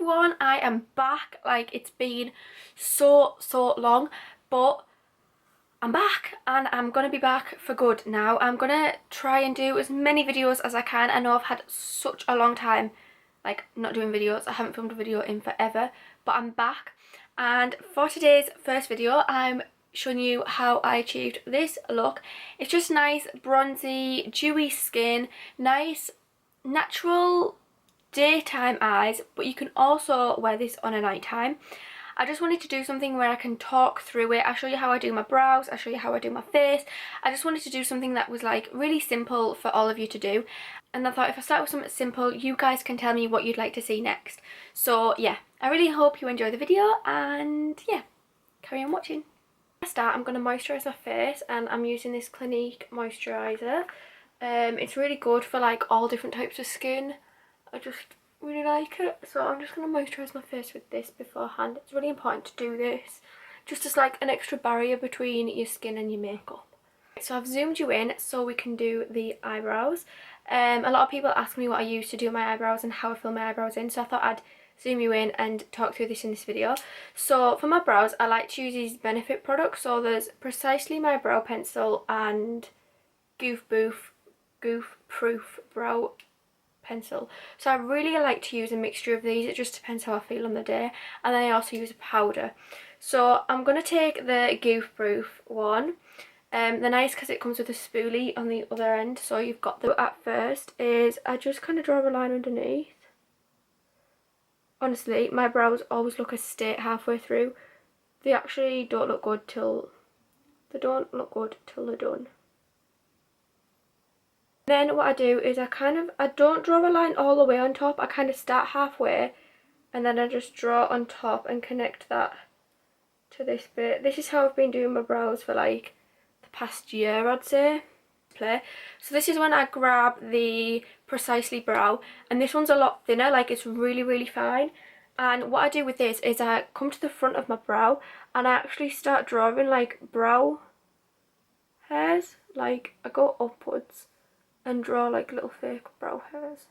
everyone, I am back. Like, it's been so long, but I'm back and I'm gonna be back for good now. I'm gonna try and do as many videos as I can. I know I've had such a long time like not doing videos. I haven't filmed a video in forever, but I'm back. And for today's first video, I'm showing you how I achieved this look. It's just nice bronzy dewy skin, nice natural daytime eyes, but you can also wear this on a nighttime. I just wanted to do something where I can talk through it. I show you how I do my brows, I show you how I do my face. I just wanted to do something that was like really simple for all of you to do. And I thought if I start with something simple, you guys can tell me what you'd like to see next. So yeah, I really hope you enjoy the video and yeah, carry on watching. To start, I'm going to moisturise my face and I'm using this Clinique moisturiser. It's really good for like all different types of skin. I just really like it, so I'm just going to moisturise my face with this beforehand. It's really important to do this, just as like an extra barrier between your skin and your makeup. So I've zoomed you in so we can do the eyebrows. A lot of people ask me what I use to do my eyebrows and how I fill my eyebrows in, so I thought I'd zoom you in and talk through this in this video. So for my brows, I like to use these Benefit products. So there's Precisely My Brow Pencil and Goof Proof Brow Pencil. So I really like to use a mixture of these. It just depends how I feel on the day. And then I also use a powder. So I'm going to take the Goof Proof one. The nice because it comes with a spoolie on the other end, so you've got the at first is I just kind of draw a line underneath. Honestly, my brows always look a state halfway through. They actually don't look good till they're done. Then what I do is I don't draw a line all the way on top. I kind of start halfway and then I just draw on top and connect that to this bit. This is how I've been doing my brows for like the past year, I'd say. So this is when I grab the Precisely Brow, and this one's a lot thinner, like it's really fine. And what I do with this is I come to the front of my brow and I actually start drawing like brow hairs. Like I go upwards and draw like little fake brow hairs.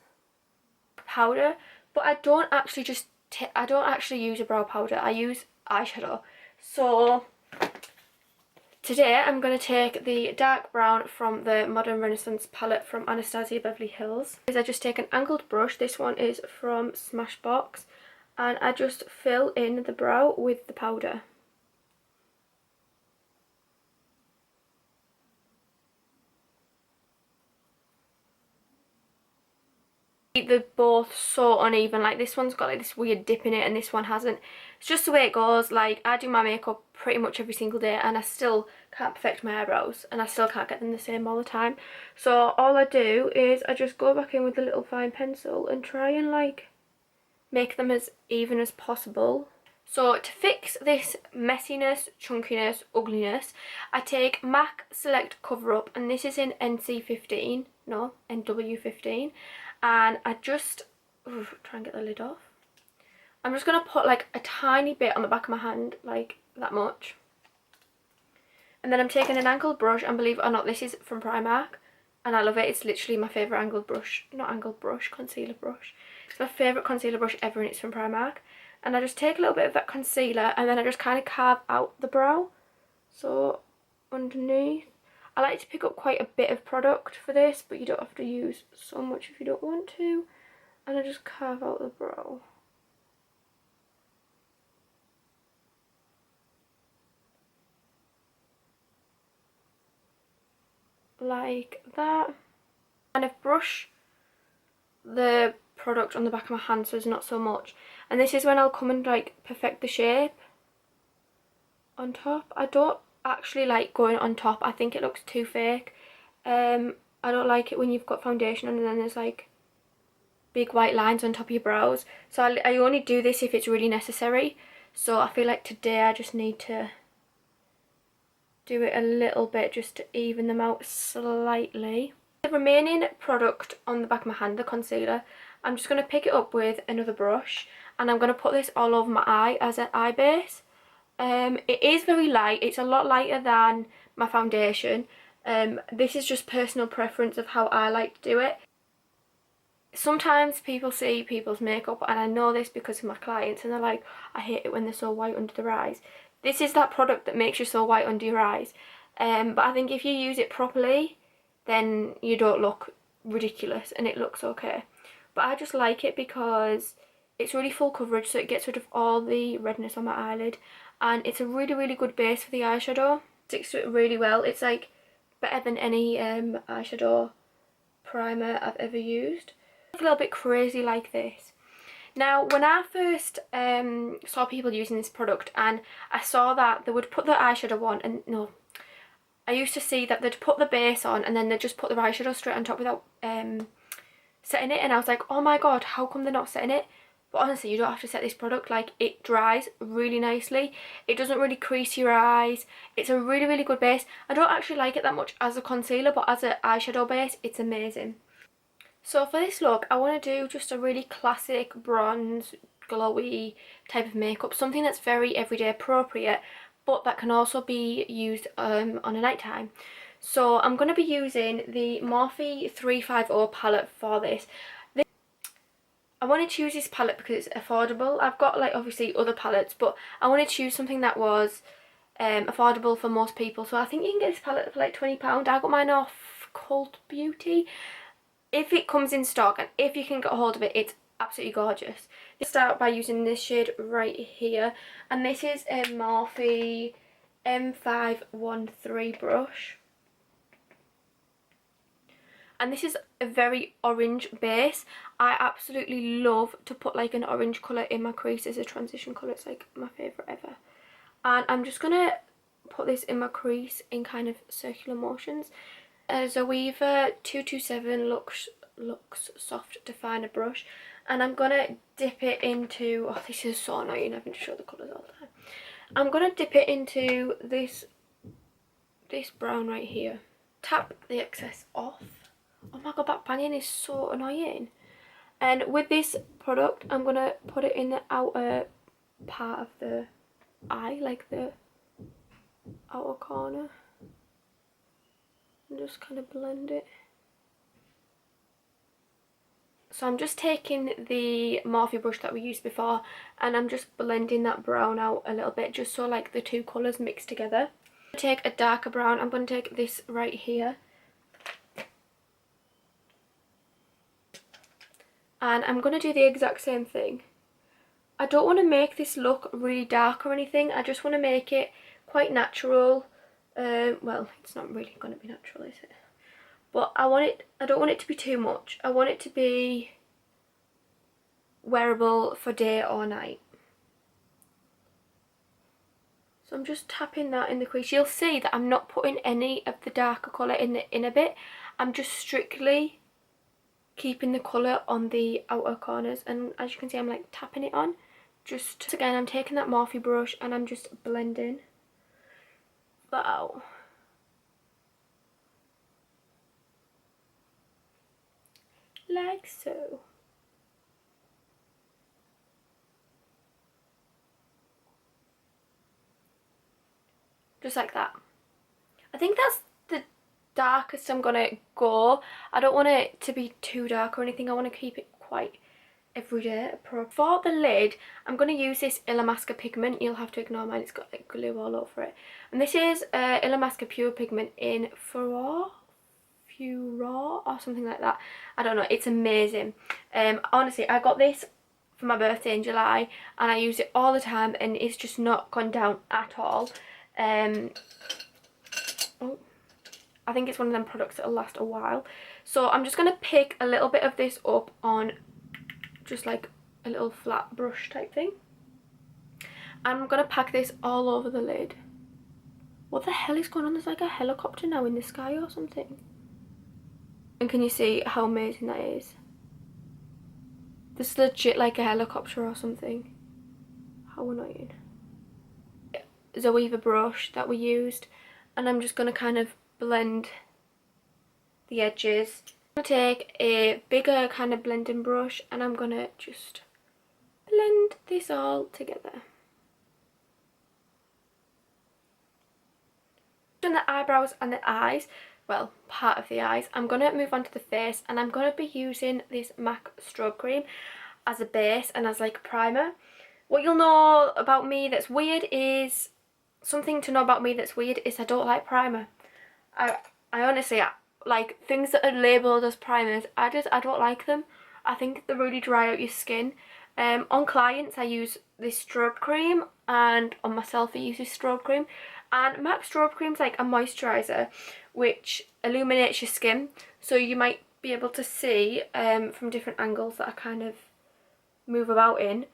Powder, but I don't actually use a brow powder. I use eyeshadow. So today I'm going to take the dark brown from the Modern Renaissance palette from Anastasia Beverly Hills. I just take an angled brush. This one is from Smashbox, and I just fill in the brow with the powder. They're both so uneven. Like this one's got like this weird dip in it and this one hasn't. It's just the way it goes. Like I do my makeup pretty much every single day and I still can't perfect my eyebrows and I still can't get them the same all the time. So all I do is I just go back in with a little fine pencil and try and like make them as even as possible. So to fix this messiness, chunkiness, ugliness, I take MAC Select Cover Up, and this is in NW15, and I just try and get the lid off. I'm just going to put like a tiny bit on the back of my hand, like that much. And then I'm taking an angled brush, and believe it or not, this is from Primark and I love it. It's literally my favourite concealer brush. It's my favourite concealer brush ever, and it's from Primark. And I just take a little bit of that concealer and then I just kind of carve out the brow. So underneath, I like to pick up quite a bit of product for this, but you don't have to use so much if you don't want to. And I just carve out the brow. Like that. Kind of brush the product on the back of my hand so there's not so much. And this is when I'll come and like perfect the shape on top. I don't actually like going on top. I think it looks too fake. I don't like it when you've got foundation on and then there's like big white lines on top of your brows. So I only do this if it's really necessary. So I feel like today I just need to do it a little bit just to even them out slightly. The remaining product on the back of my hand, the concealer, I'm just going to pick it up with another brush and I'm going to put this all over my eye as an eye base. It is very light. It's a lot lighter than my foundation. This is just personal preference of how I like to do it. sometimes people see people's makeup, and I know this because of my clients, and they're like, I hate it when they're so white under their eyes. This is that product that makes you so white under your eyes. But I think if you use it properly, then you don't look ridiculous and it looks okay. But I just like it because it's really full coverage, so it gets rid of all the redness on my eyelid, and it's a really good base for the eyeshadow. It sticks to it really well. It's like better than any eyeshadow primer I've ever used. A little bit crazy like this. Now, when I first saw people using this product, and I saw that they would put the eyeshadow on, and no, I used to see that they'd put the base on and then they'd just put the eyeshadow straight on top without setting it, and I was like, oh my god, how come they're not setting it? But honestly, you don't have to set this product. Like, it dries really nicely, it doesn't really crease your eyes, it's a really good base. I don't actually like it that much as a concealer, but as an eyeshadow base, it's amazing. So for this look, I want to do just a really classic bronze, glowy type of makeup, something that's very everyday appropriate, but that can also be used on a night time. So I'm going to be using the Morphe 350 palette for this. I wanted to use this palette because it's affordable. I've got like obviously other palettes, but I wanted to use something that was affordable for most people. So I think you can get this palette for like £20. I got mine off Cult Beauty. If it comes in stock and if you can get a hold of it, it's absolutely gorgeous. Let's start by using this shade right here, and this is a Morphe M513 brush, and this is a very orange base. I absolutely love to put like an orange colour in my crease as a transition colour. It's like my favourite ever, and I'm just gonna put this in my crease in kind of circular motions. Zoeva 227 Lux Soft Definer brush, and I'm gonna dip it into, oh this is so annoying having to show the colours all the time. I'm gonna dip it into this brown right here. Tap the excess off. Oh my god, that banging is so annoying. And with this product, I'm gonna put it in the outer part of the eye, like the outer corner, and just kind of blend it. So I'm just taking the Morphe brush that we used before, and I'm just blending that brown out a little bit, just so like the two colours mix together. I'm going to take a darker brown. I'm going to take this right here, and I'm going to do the exact same thing. I don't want to make this look really dark or anything. I just want to make it quite natural. Well, it's not really going to be natural, is it? But I don't want it to be too much. I want it to be wearable for day or night. So I'm just tapping that in the crease. You'll see that I'm not putting any of the darker colour in the inner bit. I'm just strictly keeping the colour on the outer corners. And as you can see, I'm like tapping it on. Just again, I'm taking that Morphe brush and I'm just blending that out. Like so. Just like that. I think that's the darkest I'm gonna go. I don't want it to be too dark or anything. I want to keep it quite everyday. For the lid, I'm going to use this Illamasqua pigment. You'll have to ignore mine, it's got like glue all over it. And this is Illamasqua Pure Pigment in Furore or something like that. I don't know, it's amazing. Honestly, I got this for my birthday in July and I use it all the time and it's just not gone down at all. Oh, I think it's one of them products that'll last a while. So I'm just going to pick a little bit of this up on just like a little flat brush type thing. I'm going to pack this all over the lid. What the hell is going on? There's like a helicopter now in the sky or something. And can you see how amazing that is? This is legit like a helicopter or something. How annoying. Zoeva brush that we used, and I'm just going to kind of blend the edges. I'm going to take a bigger kind of blending brush and I'm going to just blend this all together. done the eyebrows and the eyes, well, part of the eyes. I'm going to move on to the face, and I'm going to be using this MAC strobe cream as a base and as like a primer. What you'll know about me that's weird is, something to know about me that's weird is I don't like primer. I honestly, like things that are labelled as primers, I don't like them. I think they really dry out your skin. On clients I use this strobe cream, and on myself I use this strobe cream. And MAC strobe cream's like a moisturiser which illuminates your skin, so you might be able to see from different angles that I kind of move about in.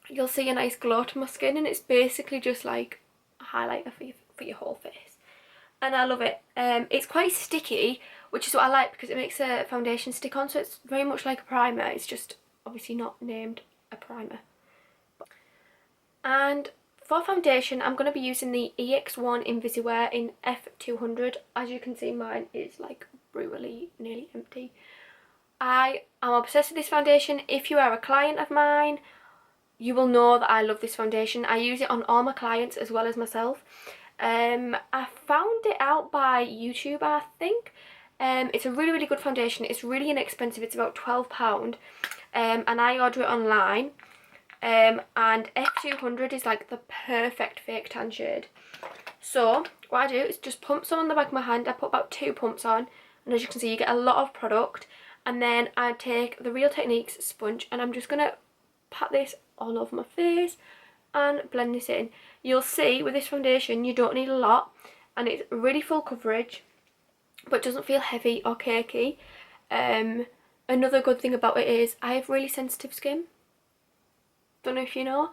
You'll see a nice glow to my skin, and it's basically just like a highlighter for your whole face, and I love it. It's quite sticky, which is what I like because it makes a foundation stick on, so it's very much like a primer. It's just obviously not named a primer. And for foundation, I'm going to be using the EX1 Invisiwear in F200. As you can see, mine is like brutally nearly empty. I am obsessed with this foundation. If you are a client of mine, you will know that I love this foundation. I use it on all my clients as well as myself. I found it out by YouTube, I think. It's a really good foundation. It's really inexpensive. It's about £12, and I order it online. And F200 is like the perfect fake tan shade. So what I do is just pump some on the back of my hand. I put about 2 pumps on, and as you can see, you get a lot of product. And then I take the Real Techniques sponge, and I'm just gonna pat this all over my face and blend this in. You'll see with this foundation you don't need a lot, and it's really full coverage but doesn't feel heavy or cakey. Another good thing about it is I have really sensitive skin. Don't know if you know.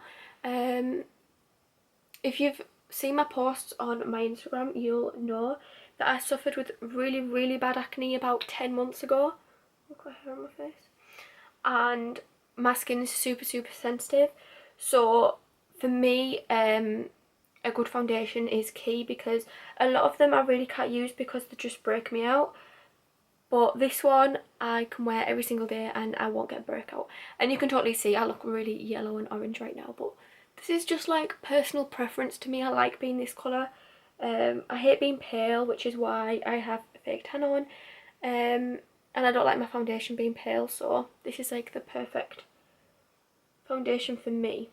If you've seen my posts on my Instagram, you'll know that I suffered with really bad acne about 10 months ago. Look at hair on my face. And my skin is super sensitive, so for me a good foundation is key, because a lot of them I really can't use because they just break me out. But this one I can wear every single day and I won't get breakout. And you can totally see I look really yellow and orange right now, but this is just like personal preference to me. I like being this colour. I hate being pale, which is why I have a fake tan on. And I don't like my foundation being pale, so this is like the perfect foundation for me.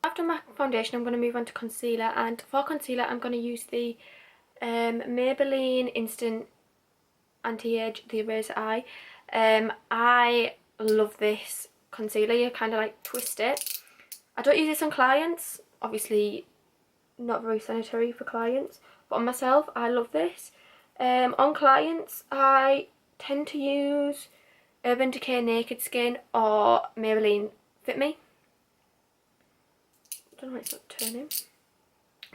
After my foundation, I'm going to move on to concealer, and for concealer I'm going to use the Maybelline Instant Anti-Age, the Eraser Eye. I love this concealer. You kind of like twist it. I don't use this on clients, obviously not very sanitary for clients, but on myself I love this. On clients I tend to use Urban Decay Naked Skin or Maybelline Fit Me. I don't know why it's not turning.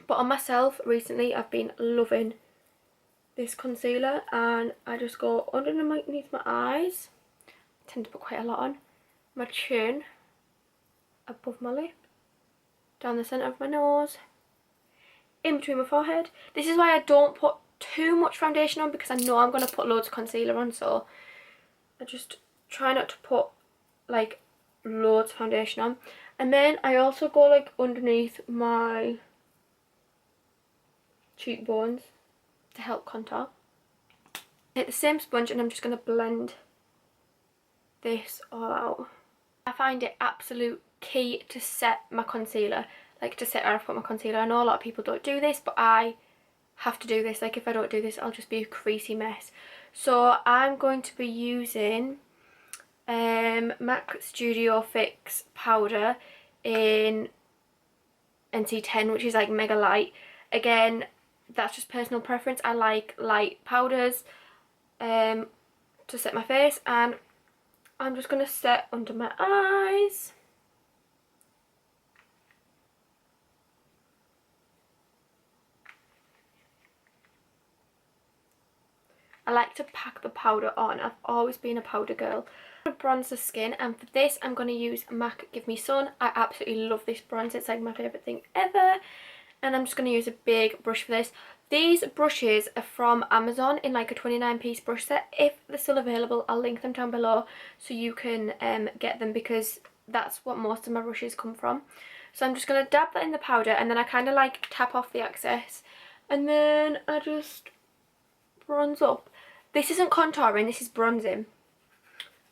But on myself recently I've been loving this concealer, and I just go underneath my eyes. I tend to put quite a lot on. My chin, above my lip, down the centre of my nose, in between my forehead. This is why I don't put too much foundation on, because I know I'm going to put loads of concealer on, so I just try not to put like loads of foundation on. And then I also go like underneath my cheekbones to help contour. Take the same sponge and I'm just going to blend this all out. I find it absolute key to set my concealer, like to set where I've put my concealer. I know a lot of people don't do this, but I have to do this. Like if I don't do this I'll just be a creasy mess. So I'm going to be using MAC Studio Fix powder in NC10, which is like mega light. Again, that's just personal preference. I like light powders to set my face, and I'm just going to set under my eyes. I like to pack the powder on. I've always been a powder girl. I'm going to bronze the skin, and for this I'm going to use MAC Give Me Sun. I absolutely love this bronze. It's like my favourite thing ever. And I'm just going to use a big brush for this. These brushes are from Amazon in like a 29-piece brush set. If they're still available, I'll link them down below so you can get them, because that's what most of my brushes come from. So I'm just going to dab that in the powder, and then I kind of like tap off the excess, And then I just bronze up. This isn't contouring, this is bronzing.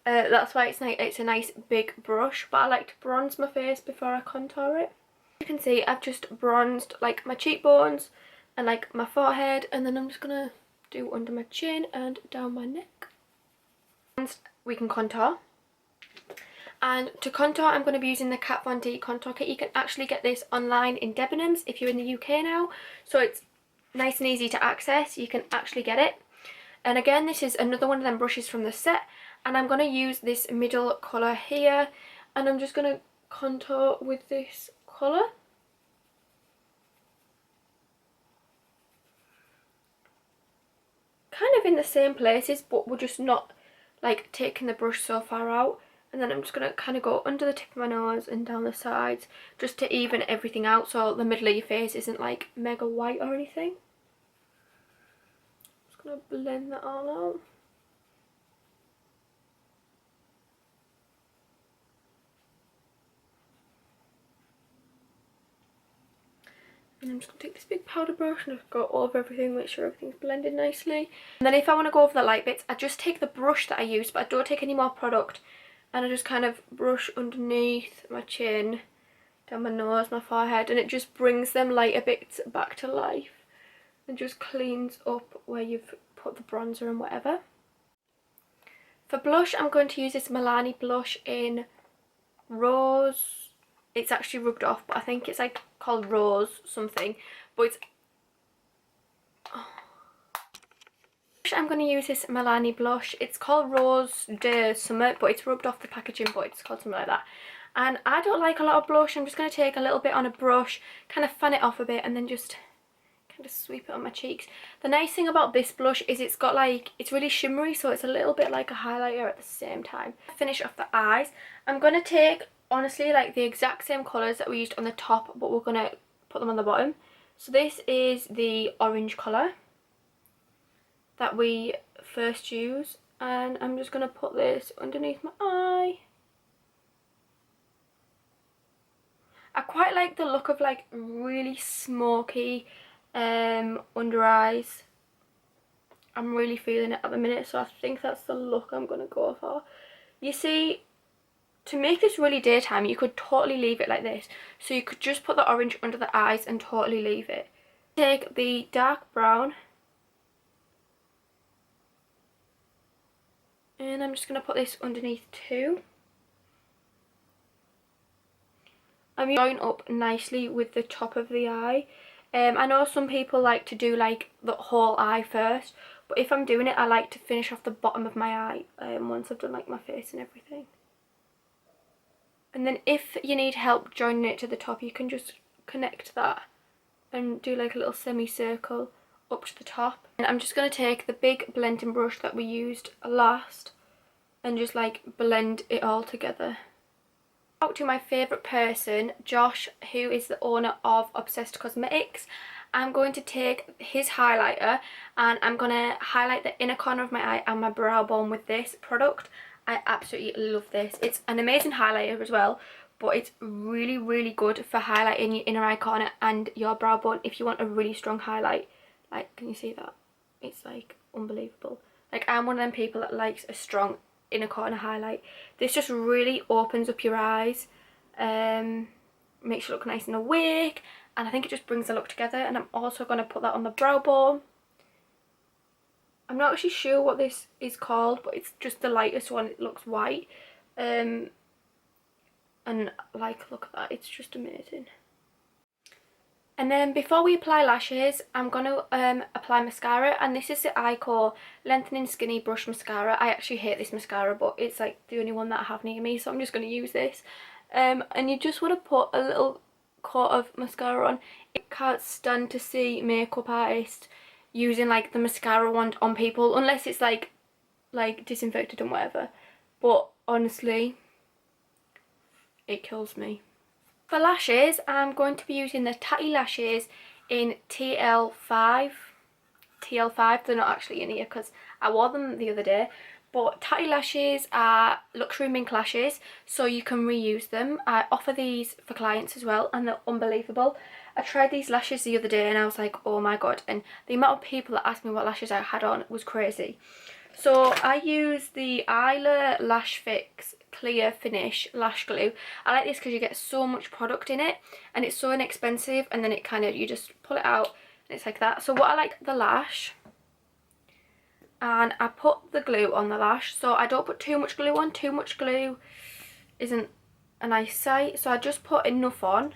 That's why it's a nice big brush, but I like to bronze my face before I contour it. You can see I've just bronzed like my cheekbones and like my forehead, and then I'm just gonna do under my chin and down my neck. And we can contour. And to contour, I'm going to be using the Kat Von D contour kit. You can actually get this online in Debenhams if you're in the UK now, so it's nice and easy to access. You can actually get it. And again, this is another one of them brushes from the set, and I'm going to use this middle colour here, and I'm just going to contour with this colour. Kind of in the same places, but we're just not like taking the brush so far out. And then I'm just going to kind of go under the tip of my nose and down the sides, just to even everything out so the middle of your face isn't like mega white or anything. Just going to blend that all out. And I'm just going to take this big powder brush and just go over everything, make sure everything's blended nicely. And then if I want to go over the light bits, I just take the brush that I use, but I don't take any more product. And I just kind of brush underneath my chin, down my nose, my forehead, and it just brings them lighter bits back to life and just cleans up where you've put the bronzer and whatever. For blush, I'm going to use this Milani blush in Rose. It's actually rubbed off, but I think it's like called Rose something, but it's... I'm going to use this Milani blush. It's called Rose de Summer, but it's rubbed off the packaging, but it's called something like that. And I don't like a lot of blush. I'm just going to take a little bit on a brush, kind of fan it off a bit, and then just kind of sweep it on my cheeks. The nice thing about this blush is it's got like, it's really shimmery, so it's a little bit like a highlighter at the same time. Finish off the eyes. I'm going to take, honestly, like the exact same colours that we used on the top, but we're going to put them on the bottom. So this is the orange colour that we first use, and I'm just going to put this underneath my eye. I quite like the look of like really smoky under eyes. I'm really feeling it at the minute, so I think that's the look I'm going to go for. You see, to make this really daytime, you could totally leave it like this. So you could just put the orange under the eyes and totally leave it. Take the dark brown, and I'm just going to put this underneath too. I'm joining up nicely with the top of the eye. I know some people like to do like the whole eye first, but if I'm doing it, I like to finish off the bottom of my eye once I've done like my face and everything. And then if you need help joining it to the top, you can just connect that and do like a little semicircle up to the top. And I'm just going to take the big blending brush that we used last and just like blend it all together. Out to my favourite person, Josh, who is the owner of Obsessed Cosmetics. I'm going to take his highlighter and I'm going to highlight the inner corner of my eye and my brow bone with this product. I absolutely love this. It's an amazing highlighter as well, but it's really, really good for highlighting your inner eye corner and your brow bone if you want a really strong highlight. Like, can you see that? It's like unbelievable. Like, I'm one of them people that likes a strong inner corner highlight. This just really opens up your eyes, makes you look nice and awake, and I think it just brings the look together. And I'm also going to put that on the brow bone. I'm not actually sure what this is called, but it's just the lightest one. It looks white, and like, look at that, it's just amazing. And then before we apply lashes, I'm going to apply mascara, and this is the Ico Lengthening Skinny Brush Mascara. I actually hate this mascara, but it's like the only one that I have near me, so I'm just going to use this. And you just want to put a little coat of mascara on. I can't stand to see makeup artists using like the mascara wand on people, unless it's like disinfected and whatever. But honestly, it kills me. For lashes, I'm going to be using the Tatty Lashes in TL5. TL5, they're not actually in here because I wore them the other day. But Tatty Lashes are luxury mink lashes, so you can reuse them. I offer these for clients as well, and they're unbelievable. I tried these lashes the other day and I was like, oh my god, and the amount of people that asked me what lashes I had on was crazy. So I use the Isla Lash Fix Clear Finish Lash Glue. I like this because you get so much product in it and it's so inexpensive, and then it kind of, you just pull it out and it's like that. So what I like, the lash, and I put the glue on the lash, so I don't put too much glue on. Too much glue isn't a nice sight, so I just put enough on.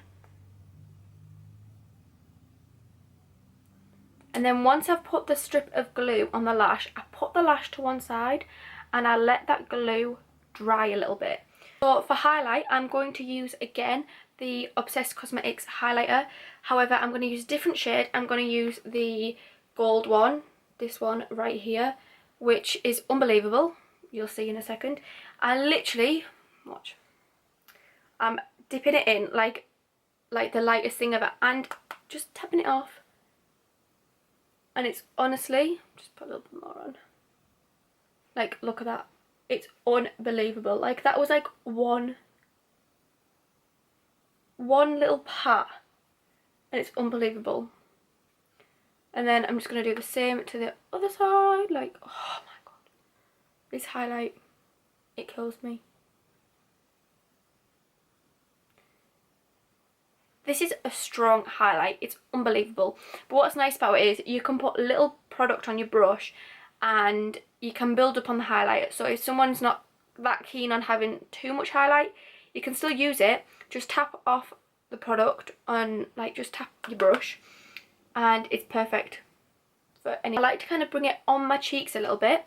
And then once I've put the strip of glue on the lash, I put the lash to one side and I let that glue dry a little bit. So for highlight, I'm going to use again the Obsessed Cosmetics highlighter. However, I'm going to use a different shade. I'm going to use the gold one, this one right here, which is unbelievable. You'll see in a second. I literally, watch, I'm dipping it in like the lightest thing ever and just tapping it off. And it's honestly, just put a little bit more on. Like, look at that. It's unbelievable. Like, that was like one little pat. And it's unbelievable. And then I'm just going to do the same to the other side. Like, oh my god. This highlight, it kills me. This is a strong highlight. It's unbelievable. But what's nice about it is you can put little product on your brush and you can build up on the highlight. So if someone's not that keen on having too much highlight, you can still use it. Just tap off the product on, like, just tap your brush and it's perfect for any. I like to kind of bring it on my cheeks a little bit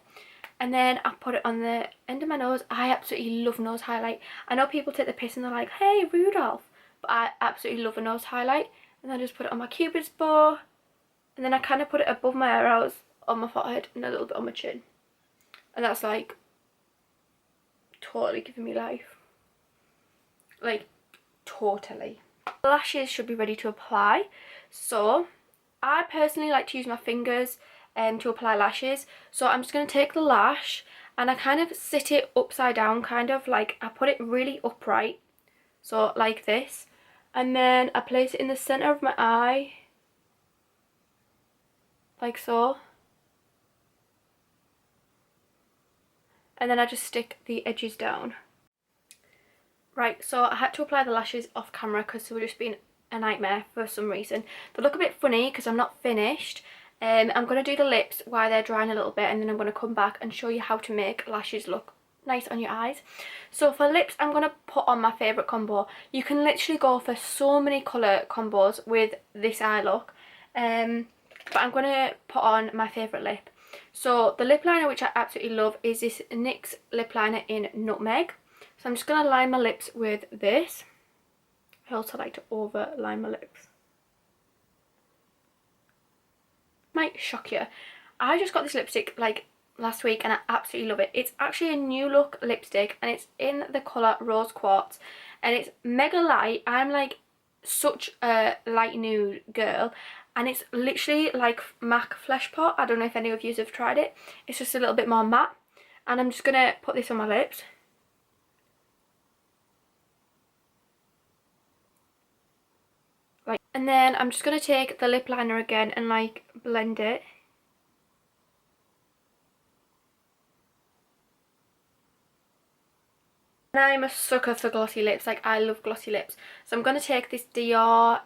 and then I put it on the end of my nose. I absolutely love nose highlight. I know people take the piss and they're like, hey Rudolph. But I absolutely love a nose highlight. And then I just put it on my cupid's bow. And then I kind of put it above my eyebrows, on my forehead, and a little bit on my chin. And that's like totally giving me life. Like, totally. The lashes should be ready to apply. So I personally like to use my fingers to apply lashes. So I'm just going to take the lash and I kind of sit it upside down, kind of like I put it really upright. So like this. And then I place it in the centre of my eye, like so. And then I just stick the edges down. Right, so I had to apply the lashes off camera because they were just being a nightmare for some reason. They look a bit funny because I'm not finished. I'm going to do the lips while they're drying a little bit, and then I'm going to come back and show you how to make lashes look nice on your eyes. So for lips, I'm going to put on my favourite combo. You can literally go for so many colour combos with this eye look, but I'm going to put on my favourite lip. So the lip liner which I absolutely love is this NYX lip liner in Nutmeg. So I'm just going to line my lips with this. I also like to overline my lips. Might shock you. I just got this lipstick like last week and I absolutely love it. It's actually a new look lipstick and it's in the colour Rose Quartz and it's mega light. I'm like such a light nude girl and it's literally like MAC Flesh Pot. I don't know if any of you have tried it. It's just a little bit more matte and I'm just going to put this on my lips. Like, and then I'm just going to take the lip liner again and like blend it. And I'm a sucker for glossy lips, like I love glossy lips. So I'm going to take this Dior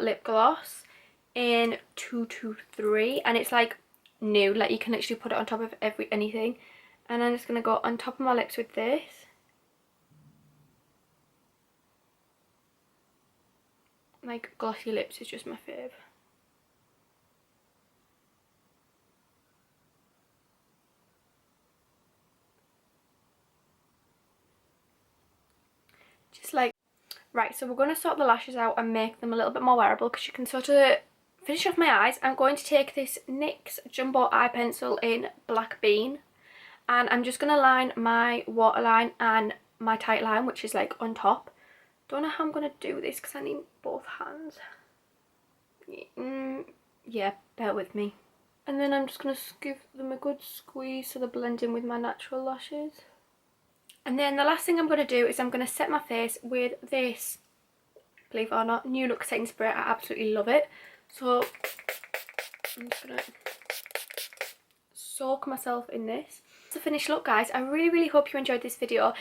lip gloss in 223 and it's like nude, like you can literally put it on top of anything. And I'm just going to go on top of my lips with this. Like glossy lips is just my fave. Just like, right, so we're going to sort the lashes out and make them a little bit more wearable because you can sort of finish off my eyes. I'm going to take this NYX Jumbo Eye Pencil in Black Bean and I'm just going to line my waterline and my tight line, which is like on top. Don't know how I'm going to do this because I need both hands. Yeah, bear with me. And then I'm just going to give them a good squeeze so they blend in with my natural lashes. And then the last thing I'm going to do is I'm going to set my face with this, believe it or not, New Look setting spray. I absolutely love it. So I'm just going to soak myself in this. It's a finished look, guys. I really hope you enjoyed this video.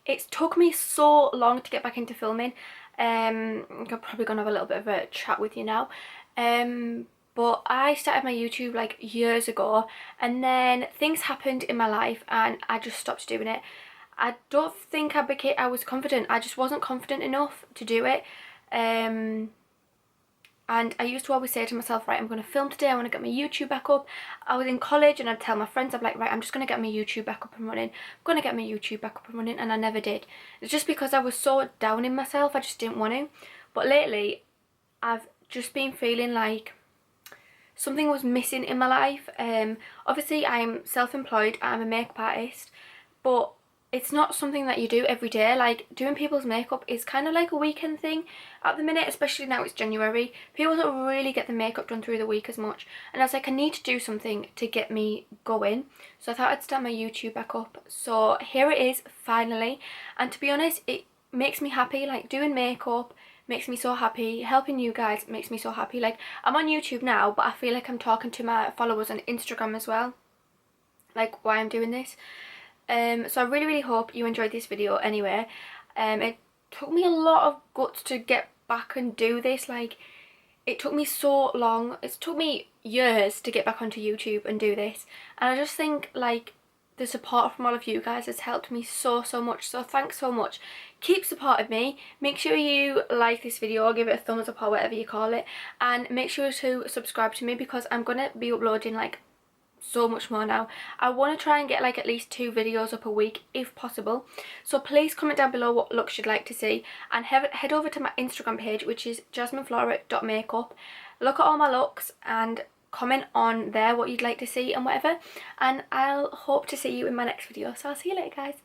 It took me so long to get back into filming. I'm probably going to have a little bit of a chat with you now. But I started my YouTube like years ago, and then things happened in my life and I just stopped doing it. I don't think I was confident. I just wasn't confident enough to do it. And I used to always say to myself, right, I'm going to film today, I want to get my YouTube back up. I was in college and I'd tell my friends, I'm like, right, I'm just going to get my YouTube back up and running. I'm going to get my YouTube back up and running, and I never did. It's just because I was so down in myself, I just didn't want to. But lately, I've just been feeling like something was missing in my life. Obviously, I'm self-employed, I'm a makeup artist, but it's not something that you do every day. Like, doing people's makeup is kind of like a weekend thing at the minute, especially now it's January. People don't really get the makeup done through the week as much, and I was like, I need to do something to get me going. So I thought I'd start my YouTube back up. So here it is, finally. And to be honest, it makes me happy. Like, doing makeup makes me so happy. Helping you guys makes me so happy. Like, I'm on YouTube now, but I feel like I'm talking to my followers on Instagram as well, like why I'm doing this. So I really hope you enjoyed this video anyway. It took me a lot of guts to get back and do this. Like, it took me so long. It took me years to get back onto YouTube and do this, and I just think like the support from all of you guys has helped me so much. So thanks so much. Keep supporting me. Make sure you like this video or give it a thumbs up or whatever you call it, and make sure to subscribe to me because I'm gonna be uploading like so much more now. I want to try and get like at least 2 videos up a week if possible. So please comment down below what looks you'd like to see, and head over to my Instagram page, which is jasmineflora.makeup. Look at all my looks and comment on there what you'd like to see and whatever, and I'll hope to see you in my next video. So I'll see you later, guys.